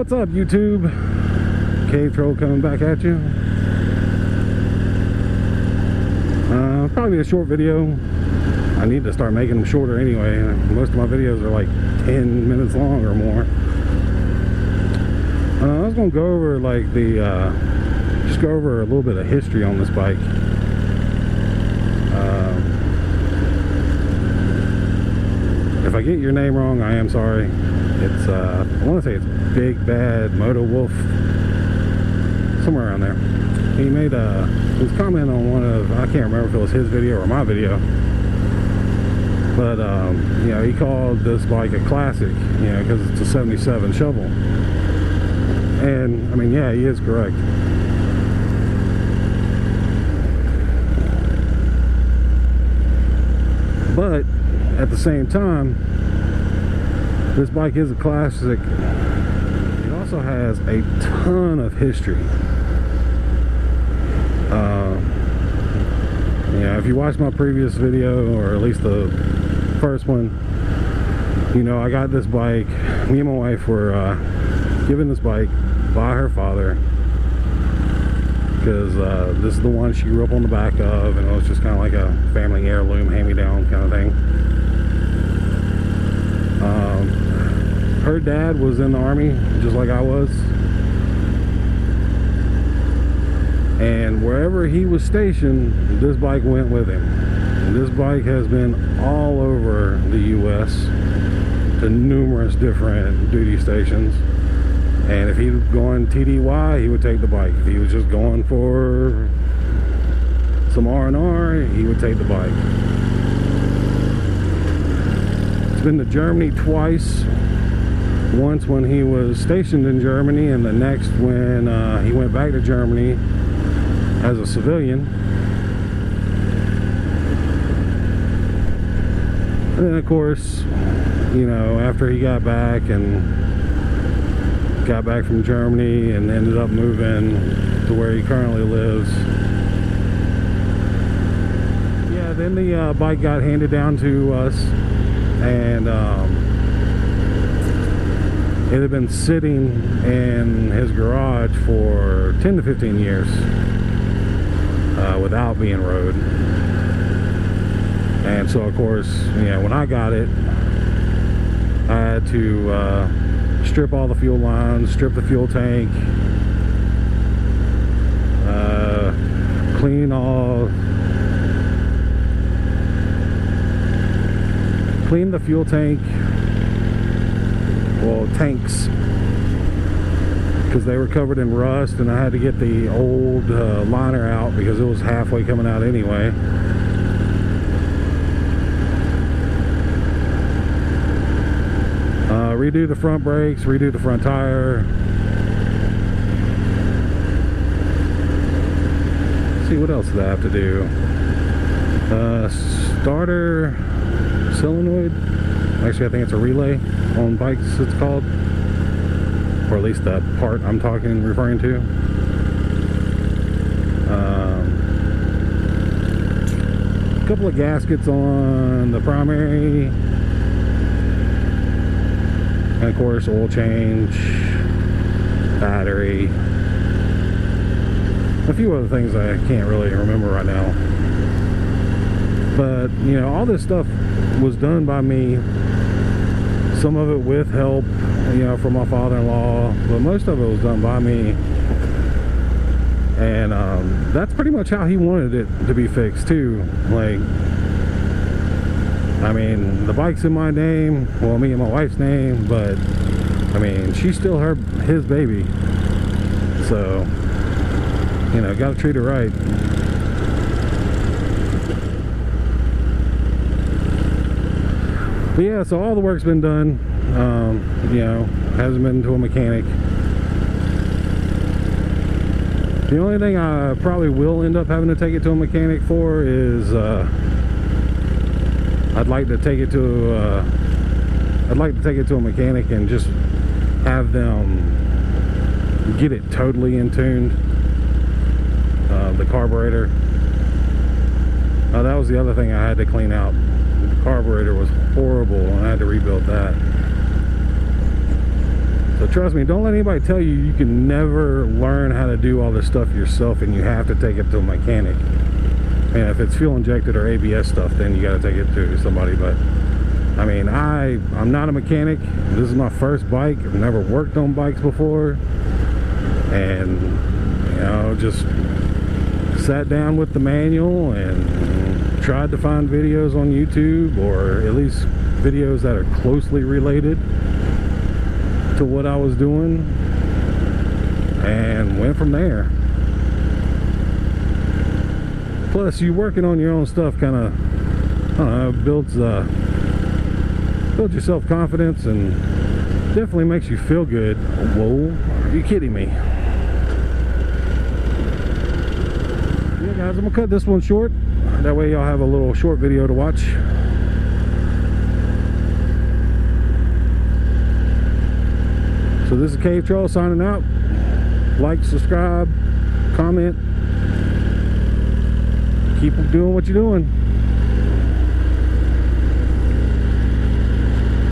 What's up, YouTube? Cave Troll coming back at you. Probably a short video. I need to start making them shorter anyway. Most of my videos are like 10 minutes long or more. I was gonna go over like just go over a little bit of history on this bike. If I get your name wrong, I am sorry. It's I want to say it's Big Bad Moto Wolf, somewhere around there. He made he was commenting on one of, I can't remember if it was his video or my video, but you know, he called this bike a classic, you know, because it's a 77 shovel. And I mean, yeah, he is correct. But at the same time, this bike is a classic. It also has a ton of history. Yeah, if you watched my previous video, or at least the first one, you know, I got this bike. Me and my wife were given this bike by her father, because this is the one she grew up on the back of, and it was just kind of like a family heirloom, hand-me-down kind of thing. Her dad was in the Army, just like I was, and wherever he was stationed, this bike went with him. And this bike has been all over the U.S. to numerous different duty stations. And if he was going TDY, he would take the bike. If he was just going for some R&R, he would take the bike. It's been to Germany twice. Once when he was stationed in Germany, and the next when he went back to Germany as a civilian. And then of course, you know, after he got back from Germany and ended up moving to where he currently lives. Yeah, then the bike got handed down to us, and it had been sitting in his garage for 10 to 15 years without being rode. And so of course, you know, when I got it, I had to strip all the fuel lines, strip the fuel tank, clean the fuel tank, well, tanks, because they were covered in rust, and I had to get the old liner out because it was halfway coming out anyway. Redo the front brakes, redo the front tire. Let's see, what else did I have to do? Starter solenoid. Actually, I think it's a relay on bikes, it's called, or at least the part I'm referring to. A couple of gaskets on the primary. And of course, oil change, battery, a few other things I can't really remember right now. But, you know, all this stuff was done by me. Some of it with help, you know, from my father-in-law, but most of it was done by me. And that's pretty much how he wanted it to be fixed too. Like, I mean, the bike's in my name, well, me and my wife's name, but I mean, she's still his baby. So, you know, gotta treat her right. But yeah, so all the work's been done. You know, hasn't been to a mechanic. The only thing I probably will end up having to take it to a mechanic for is I'd like to take it to a mechanic and just have them get it totally in tuned. The carburetor. That was the other thing I had to clean out. The carburetor was horrible, and I had to rebuild that. So trust me, don't let anybody tell you you can never learn how to do all this stuff yourself and you have to take it to a mechanic. And if it's fuel injected or ABS stuff, then you got to take it to somebody. But I mean, I'm not a mechanic. This is my first bike. I've never worked on bikes before, and you know, just sat down with the manual and tried to find videos on YouTube, or at least videos that are closely related to what I was doing, and went from there. Plus, you working on your own stuff kind of, I don't know, builds your self-confidence and definitely makes you feel good. Whoa, are you kidding me? Yeah, guys, I'm gonna cut this one short. That way y'all have a little short video to watch. So this is Cave Troll signing out. Like, subscribe, comment. Keep doing what you're doing.